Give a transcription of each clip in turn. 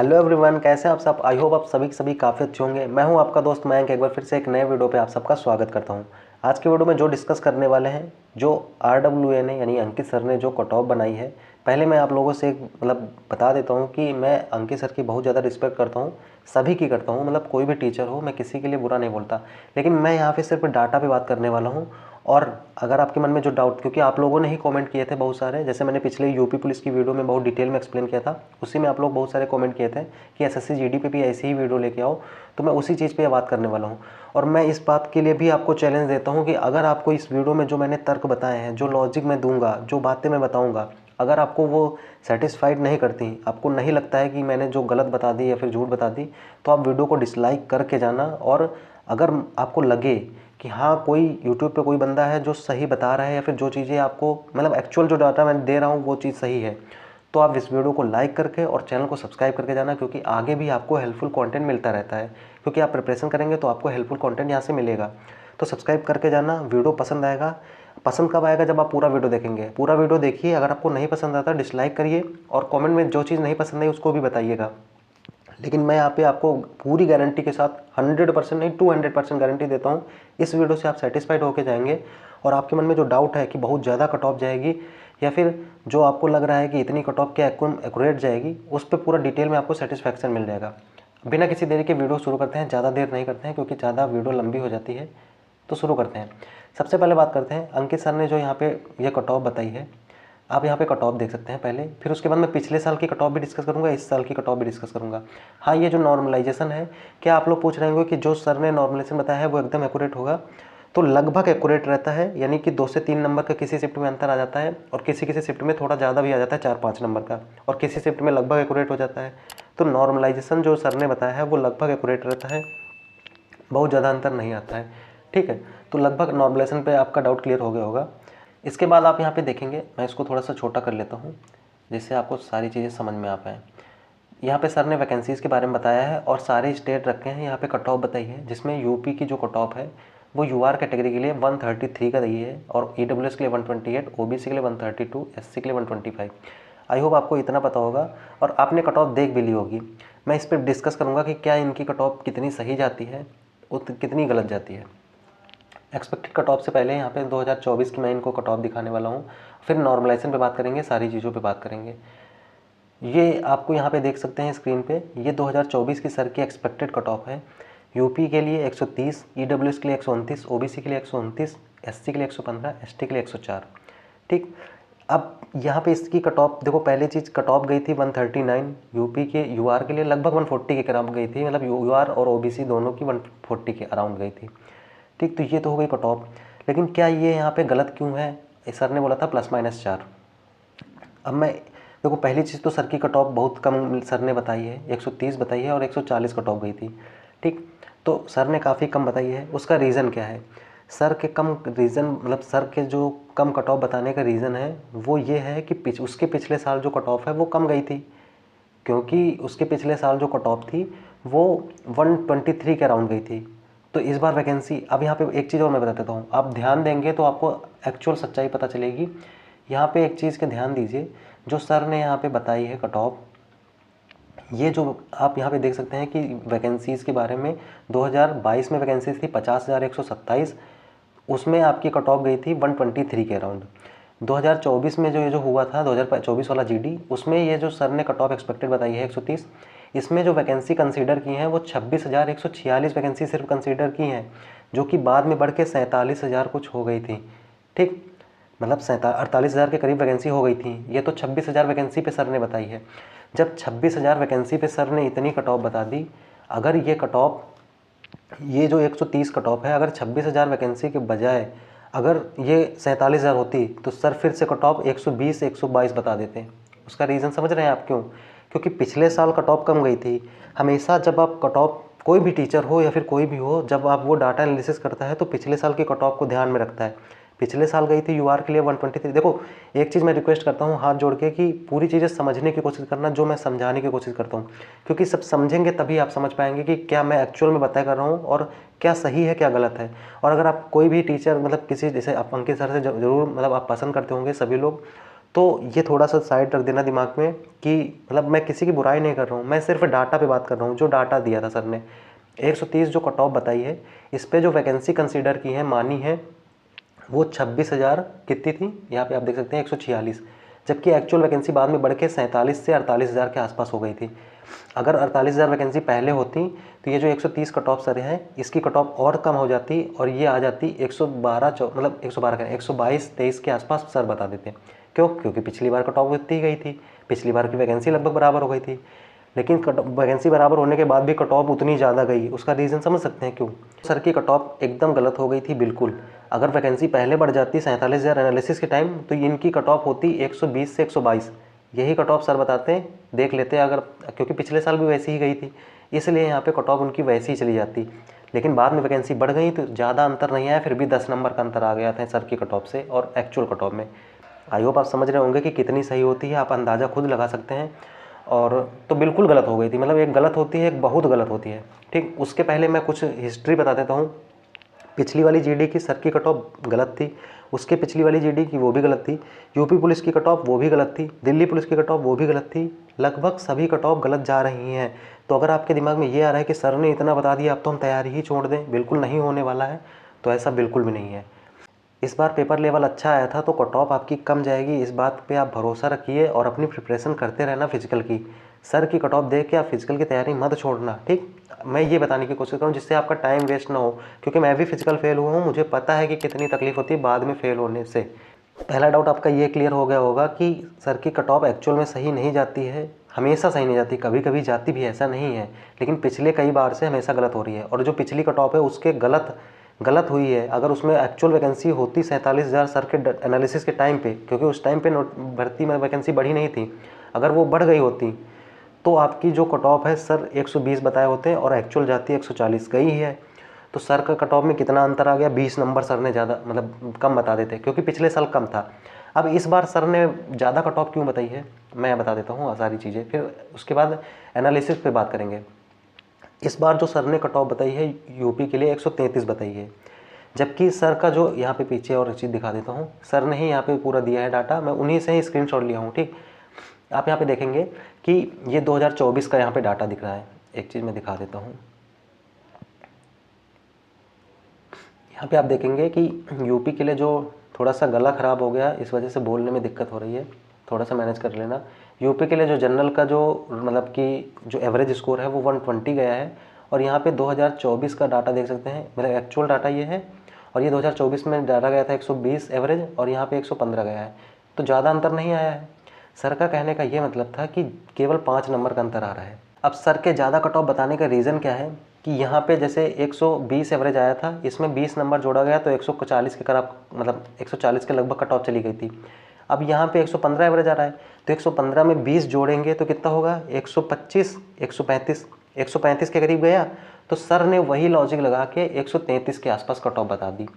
Hello everyone, कैसे हैं आप सब। आई होप आप सभी के सभी काफ़ी अच्छे होंगे। मैं हूं आपका दोस्त मयंक, एक बार फिर से एक नए वीडियो पे आप सबका स्वागत करता हूं। आज के वीडियो में जो डिस्कस करने वाले हैं, जो RWA ने यानी अंकित सर ने जो कट ऑफ बनाई है। पहले मैं आप लोगों से एक बता देता हूँ कि मैं अंकित सर की बहुत ज़्यादा रिस्पेक्ट करता हूँ, सभी की करता हूँ। कोई भी टीचर हो, मैं किसी के लिए बुरा नहीं बोलता, लेकिन मैं यहाँ पर सिर्फ डाटा पर बात करने वाला हूँ। और अगर आपके मन में जो डाउट, क्योंकि आप लोगों ने ही कमेंट किए थे बहुत सारे, जैसे मैंने पिछले यूपी पुलिस की वीडियो में बहुत डिटेल में एक्सप्लेन किया था, उसी में आप लोग बहुत सारे कमेंट किए थे कि SSC GD पे भी ऐसी ही वीडियो लेके आओ। तो मैं उसी चीज़ पे बात करने वाला हूँ। और मैं इस बात के लिए भी आपको चैलेंज देता हूँ कि अगर आपको इस वीडियो में जो मैंने तर्क बताए हैं, जो लॉजिक मैं दूंगा, जो बातें मैं बताऊँगा, अगर आपको वो सेटिस्फाइड नहीं करती, आपको नहीं लगता है कि मैंने जो गलत बता दी या फिर झूठ बता दी, तो आप वीडियो को डिसलाइक करके जाना। और अगर आपको लगे कि हाँ, कोई यूट्यूब पे कोई बंदा है जो सही बता रहा है, या फिर जो चीज़ें आपको एक्चुअल जो डाटा मैं दे रहा हूँ वो चीज़ सही है, तो आप इस वीडियो को लाइक करके और चैनल को सब्सक्राइब करके जाना, क्योंकि आगे भी आपको हेल्पफुल कंटेंट मिलता रहता है। क्योंकि आप प्रिपरेशन करेंगे तो आपको हेल्पफुल कंटेंट यहाँ से मिलेगा। तो सब्सक्राइब करके जाना। वीडियो पसंद आएगा। पसंद कब आएगा? जब आप पूरा वीडियो देखेंगे। पूरा वीडियो देखिए। अगर आपको नहीं पसंद आता डिसलाइक करिए, और कमेंट में जो चीज़ नहीं पसंद है उसको भी बताइएगा। लेकिन मैं यहाँ पे आपको पूरी गारंटी के साथ 100% नहीं 200% गारंटी देता हूँ, इस वीडियो से आप सेटिस्फाइड होकर जाएंगे। और आपके मन में जो डाउट है कि बहुत ज़्यादा कट ऑफ जाएगी, या फिर जो आपको लग रहा है कि इतनी कट ऑफ क्या एक्यूरेट जाएगी, उस पर पूरा डिटेल में आपको सेटिस्फैक्शन मिल जाएगा। बिना किसी देरी के वीडियो शुरू करते हैं। ज़्यादा देर नहीं करते हैं क्योंकि ज़्यादा वीडियो लंबी हो जाती है। तो शुरू करते हैं। सबसे पहले बात करते हैं अंकित सर ने जो यहाँ पे ये कट ऑफ बताई है। आप यहाँ पे कट ऑफ देख सकते हैं पहले, फिर उसके बाद मैं पिछले साल की कट ऑफ भी डिस्कस करूँगा, इस साल की कट ऑफ भी डिस्कस करूँगा। हाँ, ये जो नॉर्मलाइजेशन है, क्या आप लोग पूछ रहे होंगे कि जो सर ने नॉर्मलाइजेशन बताया है वो एकदम एक्यूरेट होगा? तो लगभग एक्यूरेट रहता है, यानी कि 2 से 3 नंबर का किसी शिफ्ट में अंतर आ जाता है, और किसी किसी शिफ्ट में थोड़ा ज़्यादा भी आ जाता है, 4-5 नंबर का, और किसी शिफ्ट में लगभग एक्यूरेट हो जाता है। तो नॉर्मलाइजेशन जो सर ने बताया है वो लगभग एक्यूरेट रहता है, बहुत ज़्यादा अंतर नहीं आता है। ठीक है, तो लगभग नॉर्मलाइजेशन पे आपका डाउट क्लियर हो गया होगा। इसके बाद आप यहाँ पे देखेंगे, मैं इसको थोड़ा सा छोटा कर लेता हूँ जिससे आपको सारी चीज़ें समझ में आ पाएँ। यहाँ पे सर ने वैकेंसीज़ के बारे में बताया है और सारे स्टेट रखे हैं। यहाँ पे कट ऑफ बताई है, जिसमें यूपी की जो कट ऑफ है वो UR कैटेगरी के लिए 133 का दी है, और EWS के लिए 128, OBC के लिए 132, SC के लिए 125। आई होप आपको इतना पता होगा और आपने कट ऑफ देख भी ली होगी। मैं इस पर डिस्कस करूँगा कि क्या इनकी कट ऑफ कितनी सही जाती है और कितनी गलत जाती है। एक्सपेक्टेड कट ऑफ से पहले यहाँ पे 2024 की मैं इनको कट ऑफ दिखाने वाला हूँ, फिर नॉर्मलाइजेशन पे बात करेंगे, सारी चीज़ों पे बात करेंगे। ये आपको यहाँ पे देख सकते हैं स्क्रीन पे, ये 2024 की सर की एक्सपेक्टेड कट ऑफ है। यूपी के लिए 130, EWS के लिए 129, OBC के लिए 129, SC के लिए 115, ST के लिए 104। ठीक, अब यहाँ पे इसकी कट ऑफ देखो। पहले चीज़ कट ऑफ गई थी 139 यूपी के, UR के लिए लगभग 140 के करीब गई थी, UR और OBC दोनों की 140 के अराउंड गई थी। ठीक, तो ये तो हो गई कट ऑफ। लेकिन क्या ये यहाँ पे गलत क्यों है? सर ने बोला था ±4। अब मैं देखो, पहली चीज़ तो सर की कट ऑफ बहुत कम सर ने बताई है, 130 बताई है और 140 कट ऑफ गई थी। ठीक, तो सर ने काफ़ी कम बताई है। उसका रीज़न क्या है? सर के कम रीज़न सर के जो कम कट ऑफ बताने का रीज़न है वो ये है कि उसके पिछले साल जो कट ऑफ है वो कम गई थी, क्योंकि उसके पिछले साल जो कट ऑफ थी वो 123 के अराउंड गई थी। तो इस बार वैकेंसी, अब यहाँ पे एक चीज़ और मैं बता देता हूँ, आप ध्यान देंगे तो आपको एक्चुअल सच्चाई पता चलेगी। यहाँ पे एक चीज़ का ध्यान दीजिए, जो सर ने यहाँ पे बताई है कट ऑफ, ये जो आप यहाँ पे देख सकते हैं कि वैकेंसीज़ के बारे में 2022 में वैकेंसीज थी 50,127, उसमें आपकी कट ऑफ गई थी 123 के अराउंड। 2024 में जो ये जो हुआ था 2024 वाला GD, उसमें ये जो सर ने कट ऑफ एक्सपेक्टेड बताई है 130, इसमें जो वैकेंसी कंसीडर की हैं वो 26,146 वैकेंसी सिर्फ कंसीडर की हैं, जो कि बाद में बढ़ के 47,000 कुछ हो गई थी। ठीक, 48,000 के करीब वैकेंसी हो गई थी। ये तो 26,000 वैकेंसी पे सर ने बताई है। जब 26,000 वैकेंसी पे सर ने इतनी कट ऑफ बता दी, अगर ये कट ऑफ, ये जो 130 कट ऑफ है, अगर 26,000 वैकेंसी के बजाय अगर ये 47,000 होती, तो सर फिर से कट ऑफ 120 122 बता देते। उसका रीज़न समझ रहे हैं आप क्यों? क्योंकि पिछले साल कट ऑफ कम गई थी। हमेशा जब आप कट ऑफ, कोई भी टीचर हो या फिर कोई भी हो, जब आप वो डाटा एनालिसिस करता है तो पिछले साल की कट ऑफ को ध्यान में रखता है। पिछले साल गई थी UR के लिए 123। देखो, एक चीज़ मैं रिक्वेस्ट करता हूँ हाथ जोड़ के कि पूरी चीज़ें समझने की कोशिश करना, जो मैं समझाने की कोशिश करता हूँ, क्योंकि सब समझेंगे तभी आप समझ पाएंगे कि क्या मैं एक्चुअल में बताया कर रहा हूँ और क्या सही है क्या गलत है। और अगर आप कोई भी टीचर किसी, जैसे आप अंकित सर से ज़रूर आप पसंद करते होंगे सभी लोग, तो ये थोड़ा सा साइड रख देना दिमाग में कि मतलब मैं किसी की बुराई नहीं कर रहा हूँ, मैं सिर्फ डाटा पे बात कर रहा हूँ। जो डाटा दिया था सर ने 130 जो कट ऑफ बताई है, इस पर जो वैकेंसी कंसीडर की है, मानी है, वो 26,000 कितनी थी, यहाँ पे आप देख सकते हैं 146, जबकि एक्चुअल वैकेंसी बाद में बढ़ के 47 से 48,000 के आसपास हो गई थी। अगर 48,000 वैकेंसी पहले होती तो ये जो 130 कट ऑफ सर है, इसकी कट ऑफ और कम हो जाती और ये आ जाती 112 मतलब 112 का 122-23 के आसपास सर बता देते। क्यों? क्योंकि पिछली बार कट ऑफ उतनी गई थी, पिछली बार की वैकेंसी लगभग बराबर हो गई थी, लेकिन वैकेंसी बराबर होने के बाद भी कट ऑफ उतनी ज़्यादा गई। उसका रीज़न समझ सकते हैं क्यों? सर की कट ऑफ एकदम गलत हो गई थी बिल्कुल। अगर वैकेंसी पहले बढ़ जाती 47,000 एनालिसिस के टाइम, तो इनकी कट ऑफ होती 120 से 122। यही कट ऑफ सर बताते हैं, देख लेते हैं अगर, क्योंकि पिछले साल भी वैसी ही गई थी, इसलिए यहाँ पे कट ऑफ उनकी वैसी ही चली जाती। लेकिन बाद में वैकेंसी बढ़ गई तो ज़्यादा अंतर नहीं आया, फिर भी 10 नंबर का अंतर आ गया था सर की कट ऑफ से और एक्चुअल कट ऑफ में। आई होप आप समझ रहे होंगे कि कितनी सही होती है, आप अंदाज़ा खुद लगा सकते हैं। और तो बिल्कुल गलत हो गई थी, मतलब एक गलत होती है, एक बहुत गलत होती है। ठीक, उसके पहले मैं कुछ हिस्ट्री बता देता हूँ। पिछली वाली जीडी की सर की कट ऑफ गलत थी, उसके पिछली वाली जीडी की वो भी गलत थी, यूपी पुलिस की कट ऑफ वो भी गलत थी, दिल्ली पुलिस की कट ऑफ वो भी गलत थी, लगभग सभी कट ऑफ गलत जा रही हैं। तो अगर आपके दिमाग में ये आ रहा है कि सर ने इतना बता दिया अब तो हम तैयारी ही छोड़ दें, बिल्कुल नहीं होने वाला है, तो ऐसा बिल्कुल भी नहीं है। इस बार पेपर लेवल अच्छा आया था तो कट ऑफ आपकी कम जाएगी, इस बात पे आप भरोसा रखिए और अपनी प्रिपरेशन करते रहना फिजिकल की। सर की कट ऑफ देख के आप फिजिकल की तैयारी मत छोड़ना। ठीक, मैं ये बताने की कोशिश करूँ जिससे आपका टाइम वेस्ट ना हो, क्योंकि मैं भी फिजिकल फेल हुआ हूँ, मुझे पता है कि कितनी तकलीफ होती है बाद में फेल होने से। पहला डाउट आपका ये क्लियर हो गया होगा कि सर की कट ऑफ एक्चुअल में सही नहीं जाती है, हमेशा सही नहीं जाती, कभी कभी जाती भी, ऐसा नहीं है, लेकिन पिछले कई बार से हमेशा गलत हो रही है। और जो पिछली कट ऑफ है उसके गलत हुई है। अगर उसमें एक्चुअल वैकेंसी होती 47,000 सर के एनालिसिस के टाइम पे, क्योंकि उस टाइम पे भर्ती में वैकेंसी बढ़ी नहीं थी, अगर वो बढ़ गई होती तो आपकी जो कट ऑफ है सर 120 बताए होते हैं और एक्चुअल जाती है 140, गई है। तो सर का कट ऑफ में कितना अंतर आ गया, 20 नंबर सर ने ज़्यादा मतलब कम बता देते, क्योंकि पिछले साल कम था। अब इस बार सर ने ज़्यादा कट ऑफ क्यों बताई है मैं बता देता हूँ सारी चीज़ें, फिर उसके बाद एनालिसिस पे बात करेंगे। इस बार जो सर ने कट ऑफ बताई है यूपी के लिए 133 बताई है, जबकि सर का जो यहाँ पे पीछे और एक चीज़ दिखा देता हूँ, सर ने ही यहाँ पे पूरा दिया है डाटा, मैं उन्हीं से ही स्क्रीनशॉट लिया हूँ। ठीक, आप यहाँ पे देखेंगे कि ये 2024 का यहाँ पे डाटा दिख रहा है। एक चीज़ मैं दिखा देता हूँ, यहाँ पे आप देखेंगे कि यूपी के लिए जो थोड़ा सा गला ख़राब हो गया, इस वजह से बोलने में दिक्कत हो रही है, थोड़ा सा मैनेज कर लेना। यूपी के लिए जो जनरल का जो मतलब कि जो एवरेज स्कोर है वो 120 गया है, और यहाँ पे 2024 का डाटा देख सकते हैं, मतलब एक्चुअल डाटा ये है, और ये 2024 में डाटा गया था 120 एवरेज और यहाँ पे 115 गया है, तो ज़्यादा अंतर नहीं आया है। सर का कहने का ये मतलब था कि केवल 5 नंबर का अंतर आ रहा है। अब सर के ज़्यादा कट ऑफ बताने का रीज़न क्या है कि यहाँ पे जैसे 120 एवरेज आया था, इसमें 20 नंबर जोड़ा गया तो 140 के करीब, मतलब 140 के लगभग कट ऑफ चली गई थी। अब यहाँ पे 115 एवरेज आ रहा है, तो 115 में 20 जोड़ेंगे तो कितना होगा, 125, 135, 135 के करीब गया। तो सर ने वही लॉजिक लगा के 133 के आसपास कट ऑफ बता दी।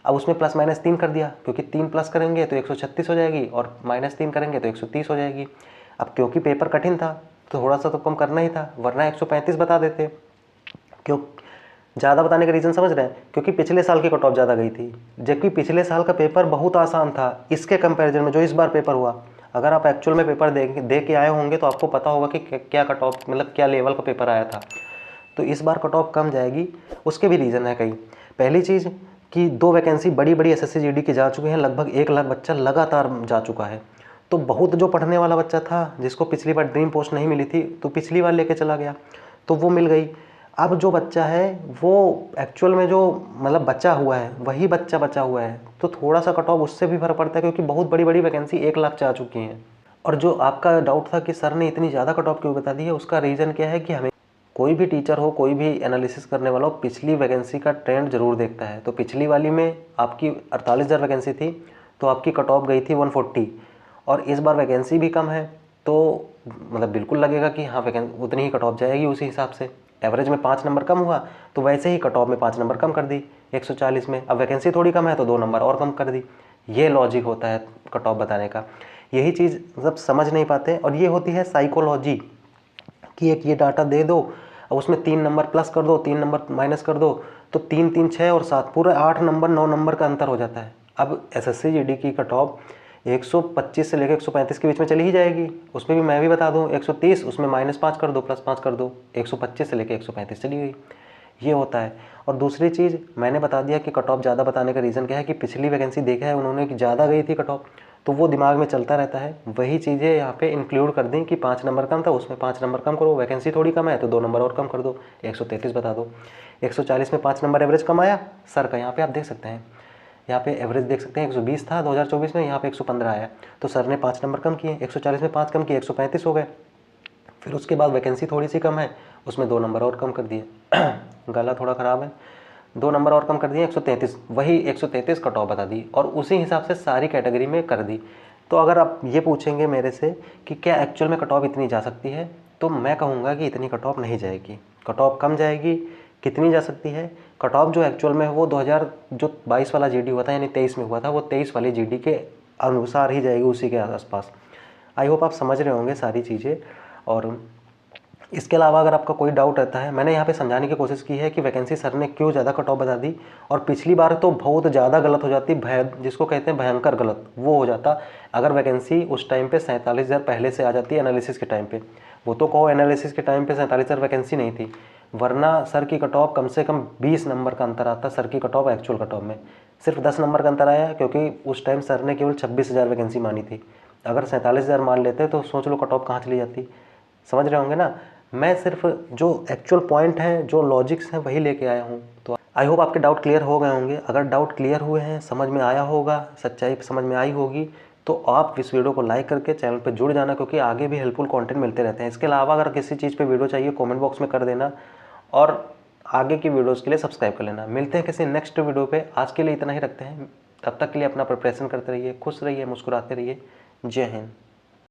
अब उसमें प्लस माइनस 3 कर दिया, क्योंकि 3 प्लस करेंगे तो 136 हो जाएगी और माइनस 3 करेंगे तो 130 हो जाएगी। अब क्योंकि पेपर कठिन था तो थोड़ा सा तो कम करना ही था, वरना 135 बता देते। क्यों ज़्यादा बताने का रीज़न समझ रहे हैं, क्योंकि पिछले साल की कट ऑफ ज़्यादा गई थी, जबकि पिछले साल का पेपर बहुत आसान था इसके कंपैरिजन में जो इस बार पेपर हुआ। अगर आप एक्चुअल में पेपर दे के आए होंगे तो आपको पता होगा कि क्या कट ऑफ मतलब क्या लेवल का पेपर आया था। तो इस बार कट ऑफ कम जाएगी, उसके भी रीज़न है कई। पहली चीज़ कि 2 वैकेंसी बड़ी एसएससी जीडी की जा चुकी हैं, लगभग 1 लाख बच्चा लगातार जा चुका है। तो बहुत जो पढ़ने वाला बच्चा था जिसको पिछली बार ड्रीम पोस्ट नहीं मिली थी तो पिछली बार लेके चला गया तो वो मिल गई। अब जो बच्चा है वो एक्चुअल में जो मतलब बचा हुआ है वही बचा हुआ है, तो थोड़ा सा कट ऑफ उससे भी फर्क पड़ता है, क्योंकि बहुत बड़ी वैकेंसी 1 लाख जा चुकी हैं। और जो आपका डाउट था कि सर ने इतनी ज़्यादा कट ऑफ क्यों बता दी है, उसका रीज़न क्या है कि हमें कोई भी टीचर हो, कोई भी एनालिसिस करने वाला हो, पिछली वैकेंसी का ट्रेंड जरूर देखता है। तो पिछली वाली में आपकी 48,000 वैकेंसी थी तो आपकी कट ऑफ गई थी 140, और इस बार वैकेंसी भी कम है तो मतलब बिल्कुल लगेगा कि हाँ वैकेंसी उतनी ही कट ऑफ जाएगी उसी हिसाब से। एवरेज में 5 नंबर कम हुआ तो वैसे ही कट ऑफ में 5 नंबर कम कर दी 140 में। अब वैकेंसी थोड़ी कम है तो 2 नंबर और कम कर दी। ये लॉजिक होता है कट ऑफ बताने का, यही चीज़ सब समझ नहीं पाते। और ये होती है साइकोलॉजी कि एक ये डाटा दे दो, अब उसमें 3 नंबर प्लस कर दो, 3 नंबर माइनस कर दो, तो 3 3 6 और 7 पूरा 8 नंबर 9 नंबर का अंतर हो जाता है। अब एसएससी जीडी की कट ऑफ 125 से लेकर 135 के बीच में चली ही जाएगी। उसमें भी मैं भी बता दूं 130, उसमें -5 कर दो, +5 कर दो, 125 से लेकर 135 चली गई। ये होता है। और दूसरी चीज़ मैंने बता दिया कि कट ऑफ ज़्यादा बताने का रीज़न क्या है कि पिछली वैकेंसी देखा है उन्होंने कि ज़्यादा गई थी कट ऑफ, तो वो दिमाग में चलता रहता है। वही चीज़ें यहाँ पे इंक्लूड कर दी कि 5 नंबर कम था, उसमें 5 नंबर कम करो, वैकेंसी थोड़ी कम है तो 2 नंबर और कम कर दो, 133 बता दो। 140 में 5 नंबर एवरेज कम आया सर का, यहाँ पे आप देख सकते हैं, यहाँ पे एवरेज देख सकते हैं 120 था 2024 में, यहाँ पे 115 आया, तो सर ने 5 नंबर कम किए, 140 में 5 कम किए, 135 हो गए। फिर उसके बाद वैकेंसी थोड़ी सी कम है, उसमें 2 नंबर और कम कर दिए गला थोड़ा ख़राब है, 2 नंबर और कम कर दिए, 133, वही 133 कट ऑफ बता दी और उसी हिसाब से सारी कैटेगरी में कर दी। तो अगर आप ये पूछेंगे मेरे से कि क्या एक्चुअल में कट ऑफ इतनी जा सकती है, तो मैं कहूँगा कि इतनी कट ऑफ नहीं जाएगी, कट ऑफ कम जाएगी। कितनी जा सकती है कट ऑफ जो एक्चुअल में वो 2022 वाला जीडी हुआ था, यानी 23 में हुआ था, वो 23 वाली जीडी के अनुसार ही जाएगी, उसी के आसपास। आई होप आप समझ रहे होंगे सारी चीज़ें। और इसके अलावा अगर आपका कोई डाउट रहता है, मैंने यहाँ पे समझाने की कोशिश की है कि वैकेंसी सर ने क्यों ज़्यादा कट ऑफ बता दी, और पिछली बार तो बहुत ज़्यादा गलत हो जाती, जिसको कहते हैं भयंकर गलत, वो हो जाता अगर वैकेंसी उस टाइम पे 47,000 पहले से आ जाती है एनालिसिस के टाइम पे। वो तो कहो एनालिसिस के टाइम पे 47,000 वैकेंसी नहीं थी, वरना सर की कट ऑफ कम से कम 20 नंबर का अंतर आता सर की cut off actual cut off में। सिर्फ 10 नंबर का अंतर आया क्योंकि उस टाइम सर ने केवल 26,000 वैकेंसी मानी थी। अगर 47,000 मान लेते तो सोच लो कट ऑफ कहाँ चली जाती। समझ रहे होंगे ना, मैं सिर्फ जो एक्चुअल पॉइंट हैं, जो लॉजिक्स हैं, वही लेके आया हूँ। तो आई होप आपके डाउट क्लियर हो गए होंगे। अगर डाउट क्लियर हुए हैं, समझ में आया होगा, सच्चाई समझ में आई होगी, तो आप इस वीडियो को लाइक करके चैनल पर जुड़ जाना, क्योंकि आगे भी हेल्पफुल कंटेंट मिलते रहते हैं। इसके अलावा अगर किसी चीज़ पे वीडियो चाहिए कमेंट बॉक्स में कर देना, और आगे की वीडियोज़ के लिए सब्सक्राइब कर लेना। मिलते हैं किसी नेक्स्ट वीडियो पर। आज के लिए इतना ही रखते हैं, तब तक के लिए अपना प्रिपरेशन करते रहिए, खुश रहिए, मुस्कुराते रहिए। जय हिंद।